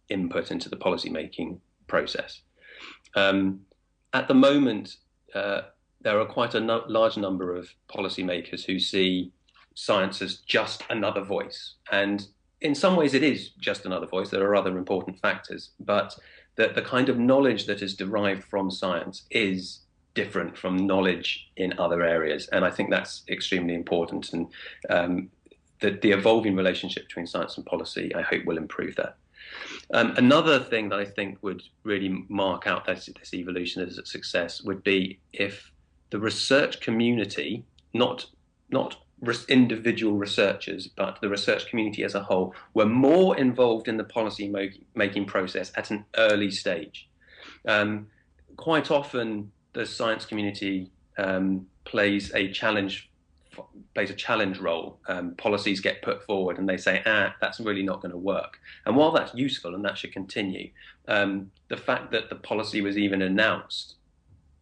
input into the policymaking process. At the moment, there are quite a large number of policymakers who see science as just another voice. And in some ways, it is just another voice. There are other important factors, but the kind of knowledge that is derived from science is different from knowledge in other areas. And I think that's extremely important. And the evolving relationship between science and policy, I hope, will improve that. Another thing that I think would really mark out this evolution as a success would be if the research community, not individual researchers, but the research community as a whole, were more involved in the policy making process at an early stage. Quite often, the science community plays a challenge role. Policies get put forward and they say, that's really not going to work. And while that's useful and that should continue, the fact that the policy was even announced,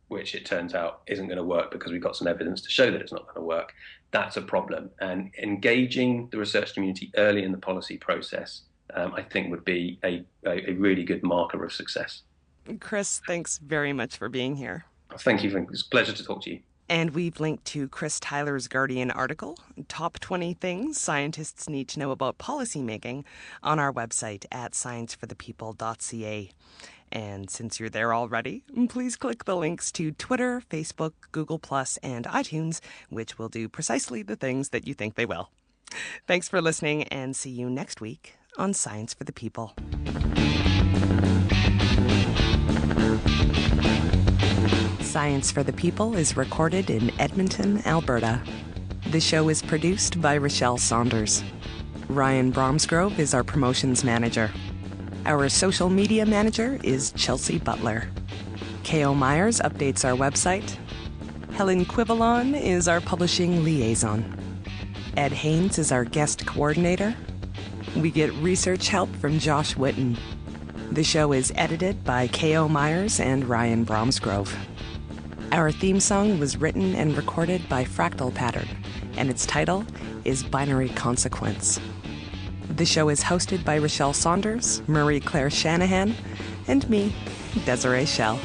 which it turns out isn't going to work because we've got some evidence to show that it's not going to work, that's a problem. And engaging the research community early in the policy process, I think, would be a really good marker of success. Chris, thanks very much for being here. Thank you. It's a pleasure to talk to you. And we've linked to Chris Tyler's Guardian article, Top 20 Things Scientists Need to Know About Policymaking, on our website at scienceforthepeople.ca. And since you're there already, please click the links to Twitter, Facebook, Google+, and iTunes, which will do precisely the things that you think they will. Thanks for listening, and see you next week on Science for the People. Science for the People is recorded in Edmonton, Alberta. The show is produced by Rochelle Saunders. Ryan Bromsgrove is our promotions manager. Our social media manager is Chelsea Butler. K.O. Myers updates our website. Helen Quivalon is our publishing liaison. Ed Haynes is our guest coordinator. We get research help from Josh Whitten. The show is edited by K.O. Myers and Ryan Bromsgrove. Our theme song was written and recorded by Fractal Pattern, and its title is Binary Consequence. The show is hosted by Rochelle Saunders, Marie Claire Shanahan, and me, Desiree Schell.